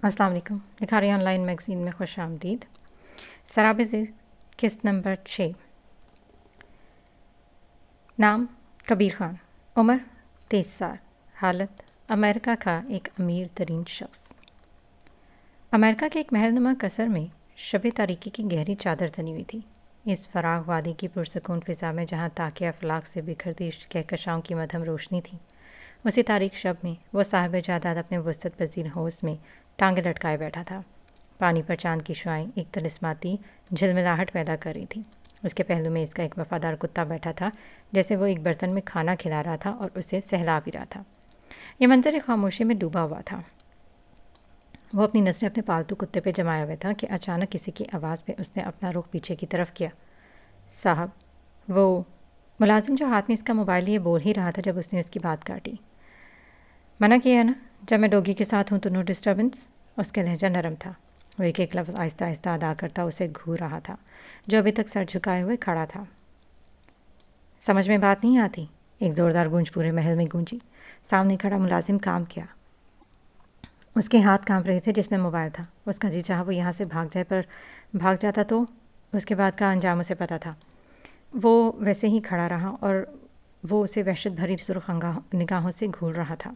अस्सलाम वालेकुम। Likhari online magazine में खुश आमदीद। सराब ज़ेर किस्त नंबर 6। नाम कबीर ख़ान, उम्र 23 साल, हालत अमेरिका का एक अमीर तरीन शख्स। अमेरिका के एक महलनुमा कसर में शब तारीकी की गहरी चादर तनी हुई थी। इस फराग वादी की पुरसकून फ़िज़ा में जहाँ ताक़े अफलाक से बिखरती कहकशाओं की मध्यम रोशनी थी, उसी तारीख शब में वो साहिब जायदाद अपने वसत पजीर हाउस में टांगे लटकाए बैठा था। पानी पर चांद की शुआएं एक तलिस्माती झिलमिलाहट पैदा कर रही थी। उसके पहलू में इसका एक वफादार कुत्ता बैठा था, जैसे वो एक बर्तन में खाना खिला रहा था और उसे सहला भी रहा था। यह मंजर खामोशी में डूबा हुआ था। वो अपनी नज़रें अपने पालतू कुत्ते पे जमाया हुआ था कि अचानक किसी की आवाज़ पे उसने अपना रुख पीछे की तरफ किया। साहब, वो मुलाजिम जो हाथ में इसका मोबाइल लिए बोल ही रहा था जब उसने उसकी बात काटी। मना किया है ना, जब मैं डॉगी के साथ हूँ तो नो डिस्टर्बेंस। उसका लहजा नरम था। वो एक एक लफ्ज़ आहिस्ता आहिस्ता अदा करता उसे घूर रहा था, जो अभी तक सर झुकाए हुए खड़ा था। समझ में बात नहीं आती। एक ज़ोरदार गूंज पूरे महल में गूंजी। सामने खड़ा मुलाजिम काम किया। उसके हाथ कांप रहे थे जिसमें मोबाइल था। उसका जी चाहा वो यहाँ से भाग जाए, पर भाग जाता तो उसके बाद का अंजाम उसे पता था। वो वैसे ही खड़ा रहा और वो उसे वहशत भरी सुर्ख निगाहों से घूर रहा था।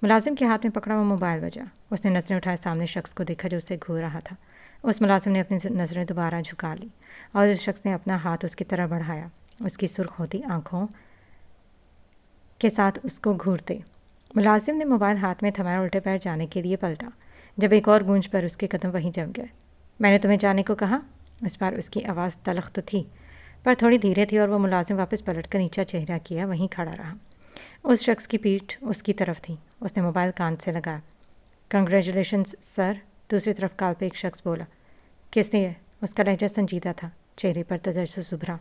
मुलाजिम के हाथ में पकड़ा हुआ मोबाइल बजा। उसने नज़रें उठाए सामने शख्स को देखा जो उसे घूर रहा था। उस मुलाजिम ने अपनी नज़रें दोबारा झुका ली और उस शख्स ने अपना हाथ उसकी तरफ बढ़ाया, उसकी सुर्ख होती आंखों के साथ उसको घूरते। मुलाजिम ने मोबाइल हाथ में थमाया, उल्टे पैर जाने के लिए पलटा, जब एक और गूंज पर उसके कदम वहीं जम गए। मैंने तुम्हें जाने को कहा। इस बार उसकी आवाज़ तलख तो थी, पर थोड़ी धीरे थी और वो मुलाजिम वापस पलट कर नीचा चेहरा किया वहीं खड़ा रहा। उस शख्स की पीठ उसकी तरफ थी। उसने मोबाइल कान से लगाया। Congratulations sir. दूसरी तरफ काल पे एक शख्स बोला। किसने है? उसका लहजा संजीदा था, चेहरे पर तजस्सुस उभरा।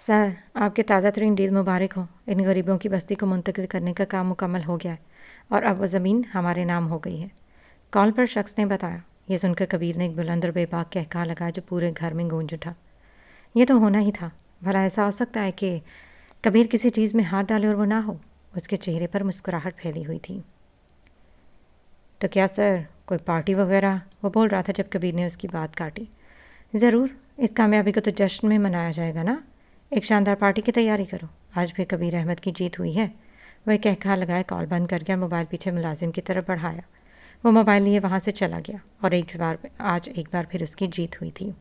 सर, आपके ताज़ा तरीन डील मुबारक हो। इन गरीबों की बस्ती को मुंतकिल करने का काम मुकम्मल हो गया है और अब वह ज़मीन हमारे नाम हो गई है। कॉल पर शख्स ने बताया। यह सुनकर कबीर ने एक बुलंद और बेबाक कहकहा लगाया जो पूरे घर में गूंज उठा। यह तो होना ही था। भला ऐसा हो सकता है कि कबीर किसी चीज़ में हाथ डाले और वो ना हो? उसके चेहरे पर मुस्कुराहट फैली हुई थी। तो क्या सर, कोई पार्टी वगैरह? वो बोल रहा था जब कबीर ने उसकी बात काटी। ज़रूर, इस कामयाबी को तो जश्न में मनाया जाएगा ना। एक शानदार पार्टी की तैयारी करो। आज फिर कबीर अहमद की जीत हुई है। वह कहकहा लगाए कॉल बंद कर गया, मोबाइल पीछे मुलाजिम की तरफ बढ़ाया। वो मोबाइल लिए वहाँ से चला गया और आज एक बार फिर उसकी जीत हुई थी।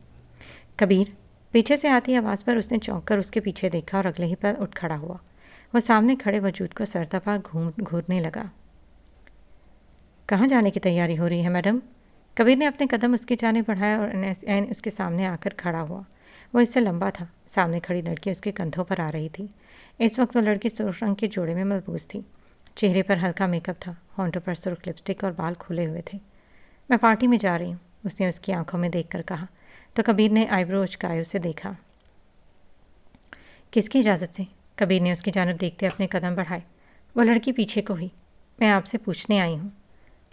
कबीर, पीछे से आती आवाज़ पर उसने चौंक कर उसके पीछे देखा और अगले ही पर उठ खड़ा हुआ। वो सामने खड़े वजूद को सरतफा घूरने लगा। कहाँ जाने की तैयारी हो रही है मैडम? कबीर ने अपने कदम उसकी जाने बढ़ाया और ऐन उसके सामने आकर खड़ा हुआ। वो इससे लंबा था। सामने खड़ी लड़की उसके कंधों पर आ रही थी। इस वक्त वो लड़की सुर्ख रंग के जोड़े में मलबूस थी। चेहरे पर हल्का मेकअप था, होंठों पर सुर्ख लिपस्टिक और बाल खुले हुए थे। मैं पार्टी में जा रही हूँ, उसने उसकी आंखों में देखकर कहा। तो कबीर ने आईब्रो उचकाए उसे देखा। किसकी इजाज़त से? कबीर ने उसकी जानब देखते अपने कदम बढ़ाए। वो लड़की पीछे को हुई। मैं आपसे पूछने आई हूँ,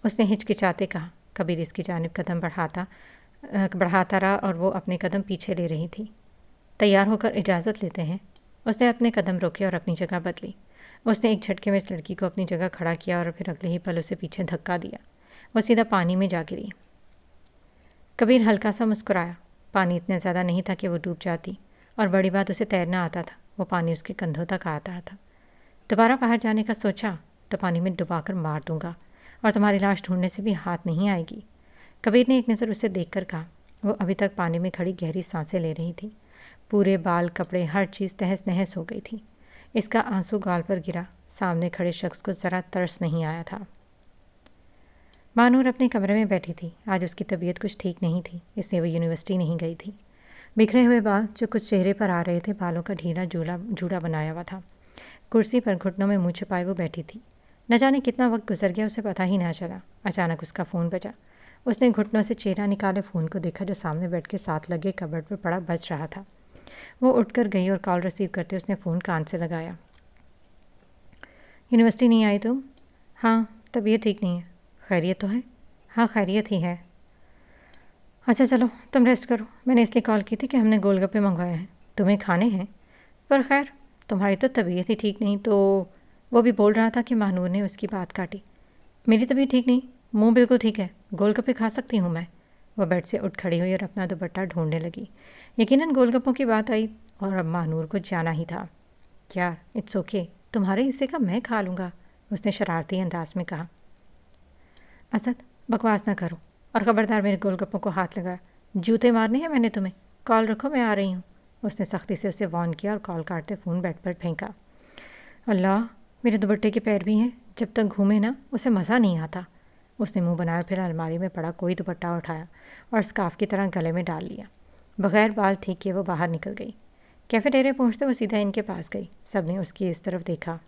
उसने हिचकिचाते कहा। कबीर इसकी जानिब कदम बढ़ाता रहा और वो अपने कदम पीछे ले रही थी। तैयार होकर इजाज़त लेते हैं। उसने अपने कदम रोके और अपनी जगह बदली। उसने एक झटके में इस लड़की को अपनी जगह खड़ा किया और फिर अगले ही पल उसे पीछे धक्का दिया। वो सीधा पानी में जा गिरी। कबीर हल्का सा मुस्कुराया। पानी इतना ज़्यादा नहीं था कि वो डूब जाती, और बड़ी बात उसे तैरना आता था। वो पानी उसके कंधों तक आता था। दोबारा बाहर जाने का सोचा तो पानी में डुबाकर मार दूंगा और तुम्हारी लाश ढूंढने से भी हाथ नहीं आएगी। कबीर ने एक नज़र उसे देखकर कहा। वो अभी तक पानी में खड़ी गहरी सांसें ले रही थी। पूरे बाल, कपड़े, हर चीज़ तहस नहस हो गई थी। इसका आंसू गाल पर गिरा। सामने खड़े शख्स को ज़रा तरस नहीं आया था। मानूर अपने कमरे में बैठी थी। आज उसकी तबीयत कुछ ठीक नहीं थी, इसलिए वो यूनिवर्सिटी नहीं गई थी। बिखरे हुए बाल जो कुछ चेहरे पर आ रहे थे, बालों का ढीला जूड़ा बनाया हुआ था। कुर्सी पर घुटनों में मुँह छुपाए वो बैठी थी। न जाने कितना वक्त गुजर गया, उसे पता ही ना चला। अचानक उसका फ़ोन बजा। उसने घुटनों से चेहरा निकाले फ़ोन को देखा जो सामने बेड के साथ लगे कबर्ड पर पड़ा बज रहा था। वो उठकर गई और कॉल रिसीव करते उसने फ़ोन कान से लगाया। यूनिवर्सिटी नहीं आई तुम? हाँ, तबीयत ठीक नहीं है। खैरियत तो है? हाँ, खैरियत ही है। अच्छा चलो तुम रेस्ट करो। मैंने इसलिए कॉल की थी कि हमने गोलगप्पे मंगवाए हैं, तुम्हें खाने हैं। पर खैर, तुम्हारी तो तबीयत ही ठीक नहीं। तो वो भी बोल रहा था कि महानूर ने उसकी बात काटी। मेरी तबीयत ठीक नहीं, मुंह बिल्कुल ठीक है, गोलगप्पे खा सकती हूँ मैं। वह बेड से उठ खड़ी हुई और अपना दुपट्टा ढूंढने लगी। यकीनन गोलगप्पों की बात आई और अब महानूर को जाना ही था। यार इट्स ओके, तुम्हारे हिस्से का मैं खा लूँगा, उसने शरारती अंदाज में कहा। असद बकवास ना करो और ख़बरदार मेरे गोलगप्पों को हाथ लगा, जूते मारने हैं मैंने तुम्हें। कॉल रखो, मैं आ रही हूँ। उसने सख्ती से उसे वार्न किया और कॉल काटते फ़ोन बेड पर फेंका। अल्लाह, मेरे दुपट्टे के पैर भी हैं, जब तक घूमे ना उसे मज़ा नहीं आता। उसने मुंह बनाया, फिर अलमारी में पड़ा कोई दुपट्टा उठाया और स्कार्फ की तरह गले में डाल लिया। बगैर बाल ठीक किए वो बाहर निकल गई। कैफेटेरिया पहुंचते वो सीधा इनके पास गई। सबने उसकी इस तरफ देखा।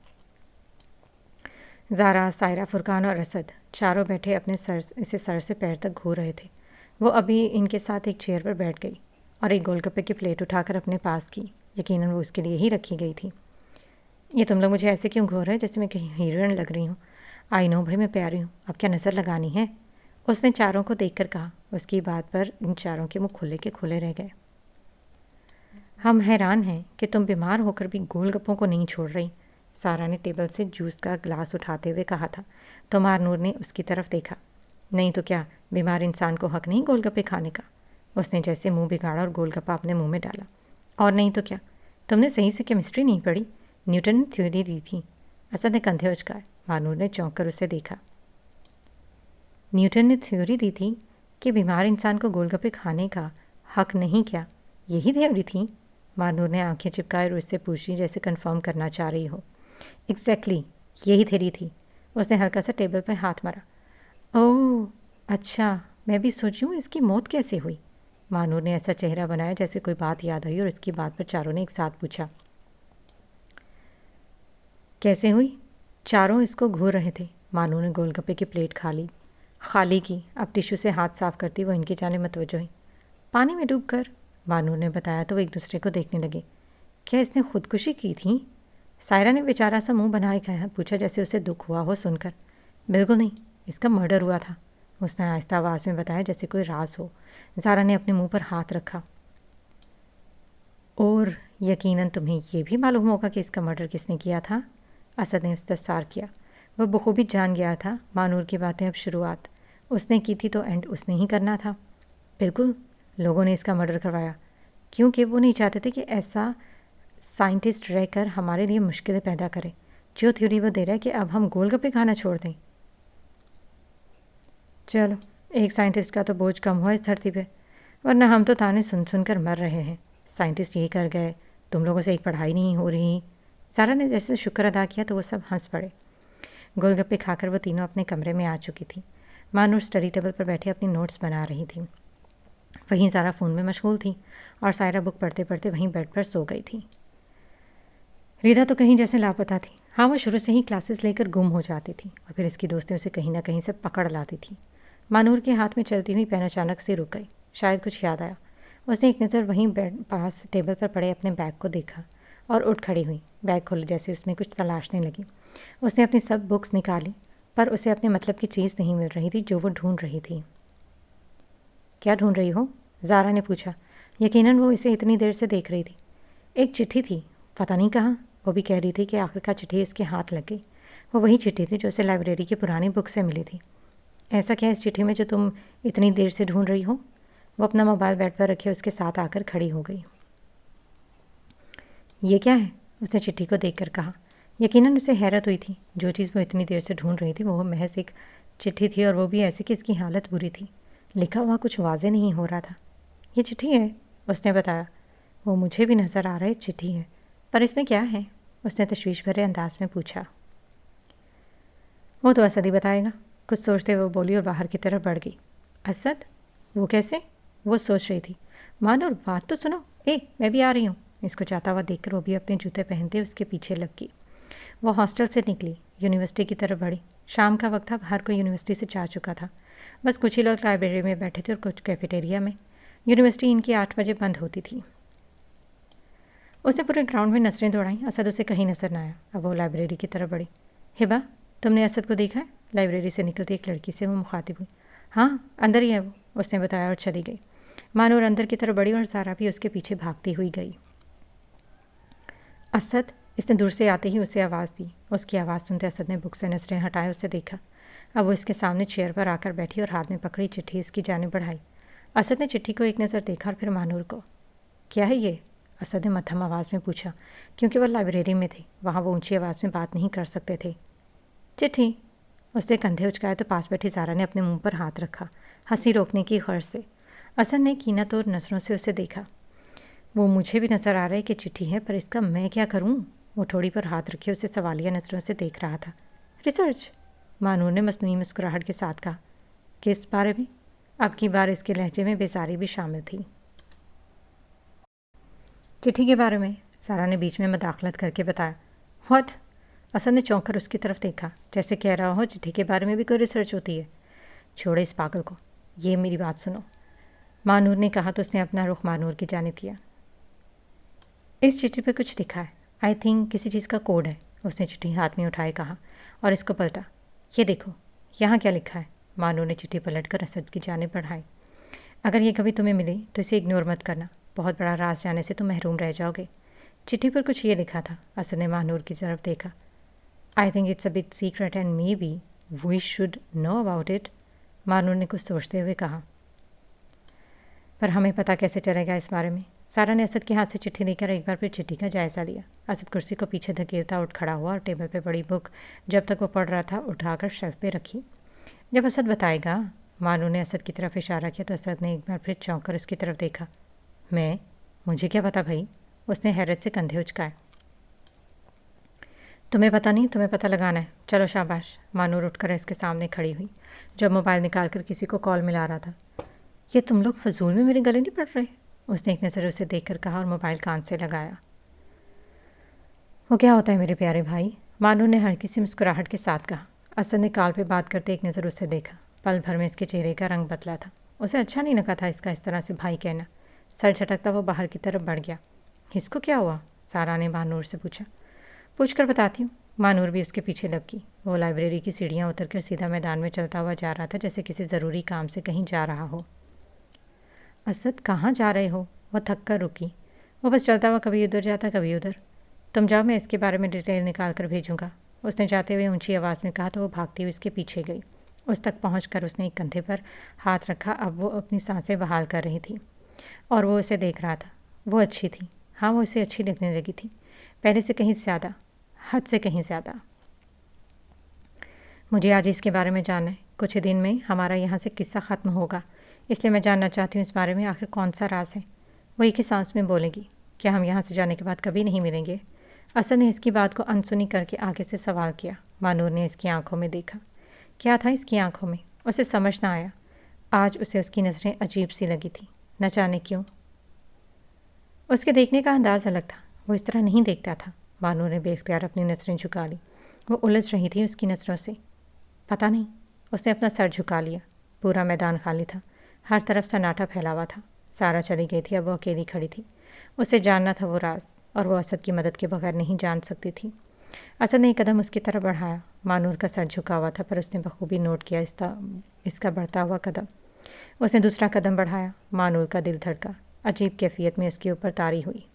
ज़ारा, सायरा, फुरकान और असद चारों बैठे अपने इसे सर से पैर तक घूर रहे थे। वो अभी इनके साथ एक चेयर पर बैठ गई और एक गोलगप्पे की प्लेट उठाकर अपने पास की। यकीनन वो उसके लिए ही रखी गई थी। ये तुम लोग मुझे ऐसे क्यों घूर रहे हैं जैसे मैं कहीं हीरोइन लग रही हूँ? आई नो भाई, मैं प्यारी हूँ, अब क्या नज़र लगानी है? उसने चारों को देखकर कहा। उसकी बात पर इन चारों के मुंह खुले के खुले रह गए। हम हैरान हैं कि तुम बीमार होकर भी गोलगप्पों को नहीं छोड़ रही, सारा ने टेबल से जूस का ग्लास उठाते हुए कहा था। तो महानूर ने उसकी तरफ देखा। नहीं तो क्या, बीमार इंसान को हक नहीं गोलगप्पे खाने का? उसने जैसे मुंह बिगाड़ा और गोलगप्पा अपने मुंह में डाला। और नहीं तो क्या, तुमने सही से केमिस्ट्री नहीं पढ़ी? न्यूटन ने थ्योरी दी थी। असद ने कंधे उचकाए। महानूर ने चौंक कर उसे देखा। न्यूटन ने थ्योरी दी थी कि बीमार इंसान को गोलगप्पे खाने का हक नहीं, क्या यही थ्योरी थी? महानूर ने आंखें चिपकाए और उससे पूछी जैसे कंफर्म करना चाह रही हो। एग्जैक्टली, यही थ्योरी थी। उसने हल्का सा टेबल पर हाथ मारा। ओह अच्छा, मैं भी सोचूं इसकी मौत कैसे हुई? महानूर ने ऐसा चेहरा बनाया जैसे कोई बात याद आई और उसकी बात पर चारों ने एक साथ पूछा। कैसे हुई? चारों इसको घूर रहे थे। मानू ने गोलगप्पे की प्लेट खाली की। अब टिश्यू से हाथ साफ करती वो इनकी जाने मतवज्जो हुई। पानी में डूब कर, मानू ने बताया तो वो एक दूसरे को देखने लगे। क्या इसने खुदकुशी की थी? सायरा ने बेचारा सा मुंह बनाए पूछा जैसे उसे दुख हुआ हो सुनकर। बिल्कुल नहीं, इसका मर्डर हुआ था, उसने आहिस्ता आवाज़ में बताया जैसे कोई राज हो। ज़ारा ने अपने मुंह पर हाथ रखा। और यकीनन तुम्हें ये भी मालूम होगा कि इसका मर्डर किसने किया था? असद ने इस्तफसार किया। वह बखूबी जान गया था मानूर की बातें अब शुरुआत उसने की थी तो एंड उसने ही करना था। बिल्कुल, लोगों ने इसका मर्डर करवाया क्योंकि वो नहीं चाहते थे कि ऐसा साइंटिस्ट रहकर हमारे लिए मुश्किलें पैदा करे। जो थ्योरी वो दे रहा है कि अब हम गोलगप्पे खाना छोड़ दें। चलो, एक साइंटिस्ट का तो बोझ कम हुआ इस धरती पे, वरना हम तो ताने सुन सुन कर मर रहे हैं। साइंटिस्ट यही कर गए, तुम लोगों से एक पढ़ाई नहीं हो रही। सारा ने जैसे शुक्र अदा किया तो वो सब हंस पड़े। गोलगप्पे खाकर वो तीनों अपने कमरे में आ चुकी थी। मानूर स्टडी टेबल पर बैठे अपनी नोट्स बना रही थी। वहीं सारा फ़ोन में मशगूल थी और सायरा बुक पढ़ते पढ़ते वहीं बेड पर सो गई थी। रीदा तो कहीं जैसे लापता थी। हाँ, वो शुरू से ही क्लासेस लेकर गुम हो जाती थी और फिर उसकी दोस्तें उसे कहीं ना कहीं से पकड़ लाती थी। मानूर के हाथ में चलती हुई पेन अचानक से रुक गई। शायद कुछ याद आया। उसने एक नज़र वहीं बेड पास टेबल पर पड़े अपने बैग को देखा और उठ खड़ी हुई। बैग खोले जैसे उसमें कुछ तलाशने लगी। उसने अपनी सब बुक्स निकाली पर उसे अपने मतलब की चीज़ नहीं मिल रही थी जो वो ढूंढ रही थी। क्या ढूंढ रही हो? ज़ारा ने पूछा। यकीनन वो इसे इतनी देर से देख रही थी। एक चिट्ठी थी, पता नहीं कहाँ। वो भी कह रही थी कि आखिरकार चिट्ठी उसके हाथ लग गई। वो वही चिट्ठी थी जो उसे लाइब्रेरी की पुरानी बुक से मिली थी। ऐसा क्या है इस चिट्ठी में जो तुम इतनी देर से ढूंढ रही हो? वो अपना मोबाइल बेड पर रखे उसके साथ आकर खड़ी हो गई। ये क्या है? उसने चिट्ठी को देखकर कहा। यकीनन उसे हैरत हुई थी। जो चीज़ वो इतनी देर से ढूंढ रही थी वो महज एक चिट्ठी थी और वो भी ऐसी कि इसकी हालत बुरी थी। लिखा हुआ कुछ वाज़े नहीं हो रहा था। ये चिट्ठी है, उसने बताया। वो मुझे भी नज़र आ रहा है चिट्ठी है, पर इसमें क्या है? उसने तशवीश भरे अंदाज में पूछा। वो तो असद ही बताएगा, कुछ सोचते हुए वो बोली और बाहर की तरफ बढ़ गई। असद? वो कैसे? वो सोच रही थी। मानूर, बात तो सुनो। मैं भी आ रही हूँ। इसको जाता हुआ देखकर वो भी अपने जूते पहनते उसके पीछे लग गई। वो हॉस्टल से निकली, यूनिवर्सिटी की तरफ बढ़ी। शाम का वक्त था, हर कोई यूनिवर्सिटी से जा चुका था। बस कुछ ही लोग लाइब्रेरी में बैठे थे और कुछ कैफेटेरिया में। यूनिवर्सिटी इनकी 8 बजे बंद होती थी। उसने पूरे ग्राउंड में नजरें दौड़ाई। असद उसे कहीं नजर न आया। अब वो लाइब्रेरी की तरफ बढ़ी। हिबा, तुमने असद को देखा है? लाइब्रेरी से निकलती एक लड़की से वो मुखातिब हुई। हाँ, अंदर ही है वो, उसने बताया और चली गई। मानूर अंदर की तरफ बढ़ी और सारा भी उसके पीछे भागती हुई गई। असद, इसने दूर से आते ही उसे आवाज़ दी। उसकी आवाज़ सुनते असद ने बुक से नजरें हटाए उसे देखा। अब वो इसके सामने चेयर पर आकर बैठी और हाथ में पकड़ी चिट्ठी इसकी जानिब बढ़ाई। असद ने चिट्ठी को एक नज़र देखा और फिर महानूर को। क्या है ये? असद ने मध्यम आवाज़ में पूछा, क्योंकि वह लाइब्रेरी में थे, वहाँ वो ऊंची आवाज़ में बात नहीं कर सकते थे। चिट्ठी। उसने कंधे उचकाए तो पास बैठी ज़ारा ने अपने मुंह पर हाथ रखा, हंसी रोकने की ख्वाहिश से। असद ने कीनतोर नज़रों से उसे देखा। वो मुझे भी नज़र आ रहा है कि चिट्ठी है, पर इसका मैं क्या करूं? वो ठोड़ी पर हाथ रखे उसे सवालिया नज़रों से देख रहा था। रिसर्च। मानूर ने मसनूई मुस्कुराहट के साथ कहा। किस बारे में? अब की बार इसके लहजे में बेजारी भी शामिल थी। चिट्ठी के बारे में, सारा ने बीच में मदाखलत करके बताया। व्हाट? असद ने चौंक कर उसकी तरफ देखा, जैसे कह रहा हो चिट्ठी के बारे में भी कोई रिसर्च होती है। छोड़े इस पागल को, ये मेरी बात सुनो, मानूर ने कहा तो उसने अपना रुख मानूर की जानिब किया। इस चिट्ठी पे कुछ लिखा है, आई थिंक किसी चीज़ का कोड है। उसने चिट्ठी हाथ में उठाए कहा और इसको पलटा। ये देखो, यहाँ क्या लिखा है? मानूर ने चिट्ठी पलट कर असद की जानिब बढ़ाई। अगर ये कभी तुम्हें मिले तो इसे इग्नोर मत करना, बहुत बड़ा राज जाने से तुम महरूम रह जाओगे। चिट्ठी पर कुछ ये लिखा था। असद ने मानूर की तरफ देखा। I think it's a bit secret and maybe we should know about it, Manur ने कुछ सोचते हुए कहा। पर हमें पता कैसे चलेगा इस बारे में? सारा ने असद के हाथ से चिट्ठी लेकर एक बार फिर चिट्ठी का जायज़ा लिया। असद कुर्सी को पीछे धकेलता उठ खड़ा हुआ और टेबल पर बड़ी बुक जब तक वो पढ़ रहा था उठाकर शेल्फ पे रखी। जब असद बताएगा, मानू ने असद की तरफ इशारा किया तो असद ने एक बार फिर चौंक कर उसकी तरफ देखा। मैं? मुझे क्या पता भाई? उसने हैरत से कंधे उचकाए। तुम्हें पता नहीं, तुम्हें पता लगाना है। चलो शाबाश। मानूर उठकर इसके सामने खड़ी हुई, जब मोबाइल निकाल कर किसी को कॉल मिला रहा था। ये तुम लोग फजूल में मेरे गले नहीं पड़ रहे? उसने एक नज़र उसे देखकर कहा और मोबाइल कान से लगाया। वो क्या होता है मेरे प्यारे भाई? मानूर ने हल्की सी मुस्कुराहट के साथ कहा। असद ने कॉल पे बात करते एक नज़र उसे देखा। पल भर में इसके चेहरे का रंग बदला था। उसे अच्छा नहीं लगा था इसका इस तरह से भाई कहना। सर झटकता वो बाहर की तरफ बढ़ गया। इसको क्या हुआ? सारा ने मानूर से पूछा। पूछ कर बताती हूँ। मानूर भी उसके पीछे लग गई। वो लाइब्रेरी की सीढ़ियाँ उतर कर सीधा मैदान में चलता हुआ जा रहा था, जैसे किसी ज़रूरी काम से कहीं जा रहा हो। असद, कहाँ जा रहे हो? वह थक कर रुकी। वो बस चलता हुआ कभी उधर जाता कभी उधर। तुम जाओ, मैं इसके बारे में डिटेल निकाल कर भेजूँगा, उसने जाते हुए ऊंची आवाज़ में कहा तो वो भागती हुई इसके पीछे गई। उस तक पहुंचकर उसने एक कंधे पर हाथ रखा। अब वो अपनी सांसें बहाल कर रही थी और वो उसे देख रहा था। वो अच्छी थी। हाँ, वो उसे अच्छी लगने लगी थी, पहले से कहीं ज़्यादा, हद से कहीं ज़्यादा। मुझे आज इसके बारे में जानना है। कुछ ही दिन में हमारा यहाँ से किस्सा ख़त्म होगा, इसलिए मैं जानना चाहती हूँ इस बारे में आखिर कौन सा राज है। वो एक ही सांस में बोलेगी। क्या हम यहाँ से जाने के बाद कभी नहीं मिलेंगे? असद ने इसकी बात को अनसुनी करके आगे से सवाल किया। मानूर ने इसकी आंखों में देखा। क्या था इसकी आंखों में? उसे समझ ना आया। आज उसे उसकी नज़रें अजीब सी लगी थी, न जाने क्यों। उसके देखने का अंदाज़ अलग था। वो इस तरह नहीं देखता था। मानूर ने बेख्तियार अपनी नज़रें झुका ली। वो उलझ रही थी उसकी नज़रों से। पता नहीं। उसने अपना सर झुका लिया। पूरा मैदान खाली था, हर तरफ सन्नाटा फैला हुआ था। सारा चली गई थी, अब वो अकेली खड़ी थी। उसे जानना था वो राज, और वो असद की मदद के बगैर नहीं जान सकती थी। असद ने एक कदम उसकी तरफ बढ़ाया। मानूर का सर झुका हुआ था, पर उसने बखूबी नोट किया इसका बढ़ता हुआ कदम। उसने दूसरा कदम बढ़ाया। मानूर का दिल धड़का। अजीब कैफियत में उसके ऊपर तारी हुई।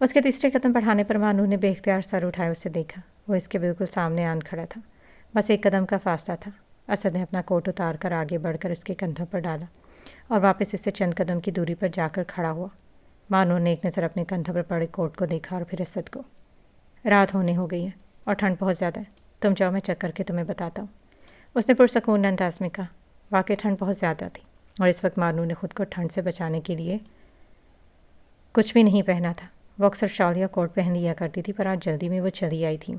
उसके तीसरे कदम बढ़ाने पर मानूर ने बेख्तियार सर उठाए उसे देखा। वो इसके बिल्कुल सामने आन खड़ा था। बस एक कदम का फासला था। असद ने अपना कोट उतार कर आगे बढ़कर उसके कंधों पर डाला और वापस इससे चंद कदम की दूरी पर जाकर खड़ा हुआ। मानूर ने एक नज़र अपने कंधों पर पड़े कोट को देखा और फिर असद को। रात होने हो गई है और ठंड बहुत ज़्यादा है। तुम जाओ, मैं चेक करके तुम्हें बताता हूँ, उसने पुरसकून अंदाज में कहा। वाकई ठंड बहुत ज़्यादा थी और इस वक्त मानूर ने खुद को ठंड से बचाने के लिए कुछ भी नहीं पहना था। वो अक्सर शॉल या कोट पहन लिया करती थी, पर आज जल्दी में वो चली आई थी।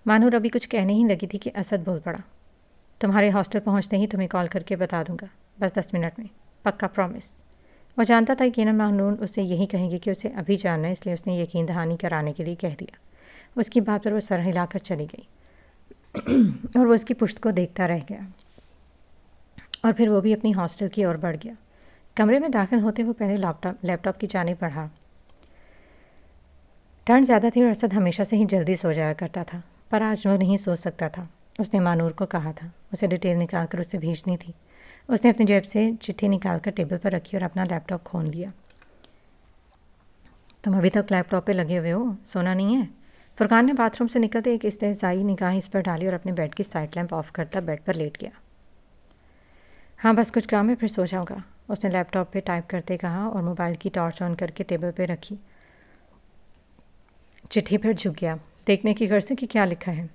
मानूर अभी कुछ कहने ही लगी थी कि असद बोल पड़ा। तुम्हारे हॉस्टल पहुंचते ही तुम्हें कॉल करके बता दूंगा, बस 10 मिनट में, पक्का प्रॉमिस। वो जानता था कि मानूर उसे यही कहेंगे कि उसे अभी जानना है, इसलिए उसने यकीन दहानी कराने के लिए कह दिया। उसकी बात पर वो सर हिलाकर चली गई और वो उसकी पुश्त को देखता रह गया और फिर वो भी अपनी हॉस्टल की ओर बढ़ गया। कमरे में दाखिल होते वो पहले लैपटॉप की जानिब बढ़ा। ठंड ज़्यादा थी और असद हमेशा से ही जल्दी सो जाया करता था, पर आज वो नहीं सोच सकता था। उसने मानूर को कहा था उसे डिटेल निकाल कर उससे भेजनी थी। उसने अपनी जेब से चिट्ठी निकाल कर टेबल पर रखी और अपना लैपटॉप खोल लिया। तुम अभी तक लैपटॉप पे लगे हुए हो, सोना नहीं है? फुरकान ने बाथरूम से निकलते एक इस्तेहज़ाई निगाह इस पर डाली और अपने बेड की साइड लैंप ऑफ करता बेड पर लेट गया। हाँ बस कुछ काम है, फिर सो जाऊँगा, उसने लैपटॉप पे टाइप करते कहा और मोबाइल की टॉर्च ऑन करके टेबल पे रखी चिट्ठी पर झुक गया, देखने की गर्ज से कि क्या लिखा है।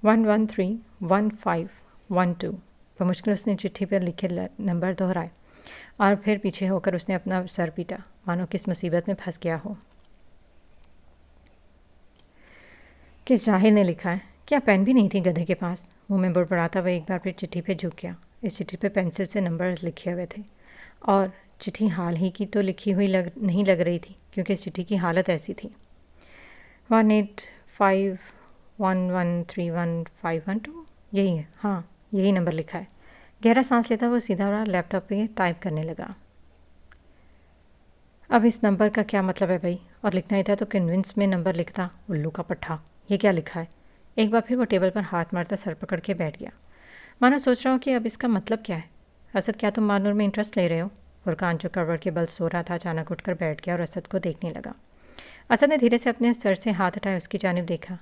1131512। बमुश्किल उसने चिट्ठी पर लिखे नंबर दोहराए और फिर पीछे होकर उसने अपना सर पीटा, मानो किस मुसीबत में फंस गया हो। किस जाहिल ने लिखा है? क्या पेन भी नहीं थी गधे के पास? मुंह में बुड़बुड़ाता हुआ एक बार फिर चिट्ठी पे झुक गया। इस चिट्ठी पे पेंसिल से नंबर लिखे हुए थे और चिट्ठी हाल ही की तो लिखी हुई नहीं लग रही थी, क्योंकि इस चिट्ठी की हालत ऐसी थी। 18511311512। यही है, हाँ यही नंबर लिखा है। गहरा सांस लेता वो सीधा और लैपटॉप पे टाइप करने लगा। अब इस नंबर का क्या मतलब है भाई? और लिखना ही था तो कन्विंस में नंबर लिखता, उल्लू का पट्ठा। ये क्या लिखा है? एक बार फिर वो टेबल पर हाथ मारता सर पकड़ के बैठ गया, मानो सोच रहा हूँ कि अब इसका मतलब क्या है। असद, क्या तुम मानूर में इंटरेस्ट ले रहे हो? फुरकान जो करवट के बल सो रहा था अचानक उठकर बैठ गया और असद को देखने लगा। असद ने धीरे से अपने सर से हाथ हटाए उसकी जानिब देखा।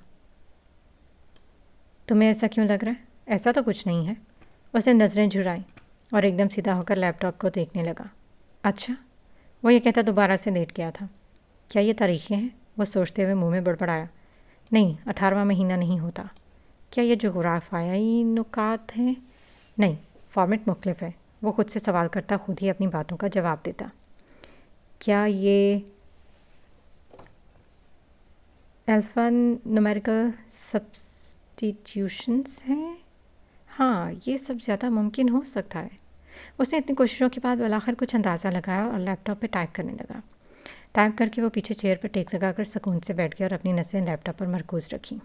तुम्हें ऐसा क्यों लग रहा है? ऐसा तो कुछ नहीं है। उसने नज़रें झुराई और एकदम सीधा होकर लैपटॉप को देखने लगा। अच्छा, वो ये कहता दोबारा से लेट गया था। क्या ये तारीखें हैं? वो सोचते हुए मुंह में बड़बड़ाया। नहीं, 18वां महीना नहीं होता। क्या ये जोग्राफियाई नुकात हैं? नहीं, फॉर्मेट मुख्तलिफ है। वो खुद से सवाल करता, खुद ही अपनी बातों का जवाब देता। क्या ये अल्फ़ा न्यूमेरिकल सब्स्टिट्यूशंस हैं? हाँ, ये सब ज़्यादा मुमकिन हो सकता है। उसने इतनी कोशिशों के बाद आखिर कुछ अंदाज़ा लगाया और लैपटॉप पे टाइप करने लगा। टाइप करके वो पीछे चेयर पर टेक लगाकर सुकून से बैठ गया और अपनी नज़रें लैपटॉप पर मरकूज़ रखी।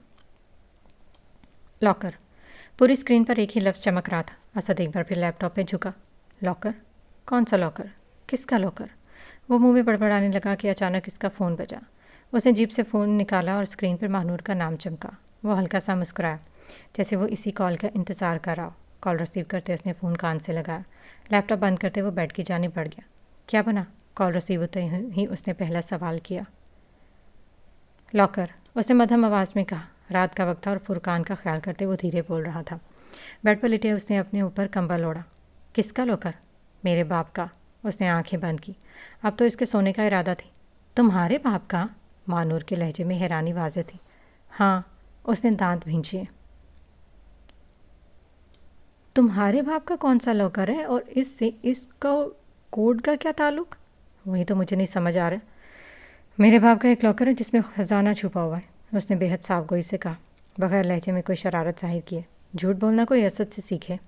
लॉकर। पूरी स्क्रीन पर एक ही लफ्ज़ चमक रहा था। असद एक बार फिर लैपटॉप पे झुका। लॉकर? कौन सा लॉकर? किसका लॉकर? वो मुंह में बड़बड़ाने लगा कि अचानक इसका फ़ोन बजा। उसने जेब से फ़ोन निकाला और स्क्रीन पर महानूर का नाम चमका। वो हल्का सा मुस्कुराया, जैसे वो इसी कॉल का इंतज़ार कर रहा हो। कॉल रिसीव करते उसने फ़ोन कान से लगाया। लैपटॉप बंद करते वो बेड की जानिब बढ़ गया। क्या बना? कॉल रिसीव होते ही उसने पहला सवाल किया। लॉकर, उसने मध्यम आवाज़ में कहा। रात का वक्त था और फुरकान का ख्याल करते वो धीरे बोल रहा था। बेड पर लेटे उसने अपने ऊपर कंबल ओढ़ा। किसका लॉकर? मेरे बाप का। उसने आंखें बंद की। अब तो इसके सोने का इरादा थी। तुम्हारे बाप का? मानूर के लहजे में हैरानी वाज़ेह थी। हाँ, उसने दांत भींचे। तुम्हारे बाप का कौन सा लॉकर है और इससे इसका कोड का क्या ताल्लुक? वही तो मुझे नहीं समझ आ रहा। मेरे बाप का एक लॉकर है जिसमें ख़जाना छुपा हुआ है, उसने बेहद साफ़गोई से कहा, बगैर लहजे में कोई शरारत जाहिर किए। झूठ बोलना कोई असद से सीखे।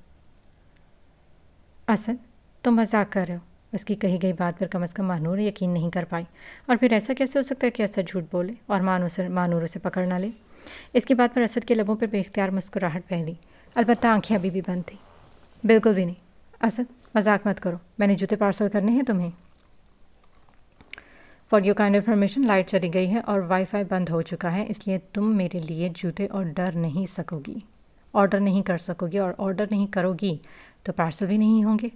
असद, तुम मजाक कर रहे हो। उसकी कही गई बात पर कम से कम मानूर यकीन नहीं कर पाई। और फिर ऐसा कैसे हो सकता है कि असद झूठ बोले और मानूर उसे पकड़ ना ले? इसकी बात पर असद के लबों पर बेख्तियार मुस्कुराहट फैली, अलबत्ता आंखें अभी भी बंद थी। बिल्कुल भी नहीं। असद, मजाक मत करो। मैंने जूते पार्सल करने हैं तुम्हें। For your kind information, light चली गई है और वाईफाई बंद हो चुका है, इसलिए तुम मेरे लिए जूते ऑर्डर नहीं कर सकोगी और ऑर्डर नहीं करोगी तो पार्सल भी नहीं होंगे।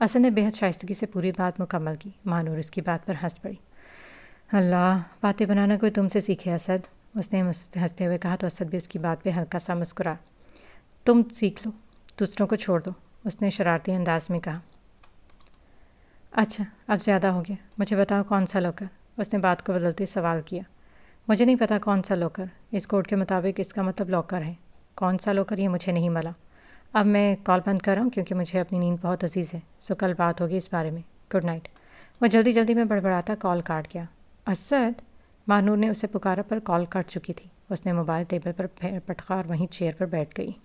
असद ने बेहद शाइस्तगी से पूरी बात मुकम्मल की। मानूर इसकी बात पर हंस पड़ी। अल्लाह, बातें बनाना कोई तुमसे सीखे असद, उसने हंसते हुए कहा तो असद भी उसकी बात पे हल्का सा मुस्कुरा। तुम सीख लो, दूसरों को छोड़ दो, उसने शरारती अंदाज में कहा। अच्छा, अब ज़्यादा हो गया। मुझे बताओ कौन सा लॉकर? उसने बात को बदलते सवाल किया। मुझे नहीं पता कौन सा लॉकर। इस कोड के मुताबिक इसका मतलब लॉकर है। कौन सा लॉकर ये मुझे नहीं मिला। अब मैं कॉल बंद कर रहा हूँ क्योंकि मुझे अपनी नींद बहुत अजीज़ है, सो कल बात होगी इस बारे में। Good night. वह जल्दी जल्दी में बड़बड़ाता कॉल काट गया। असद, मानूर ने उसे पुकारा पर कॉल कट चुकी थी। उसने मोबाइल टेबल पर पटका और वहीं चेयर पर बैठ गई।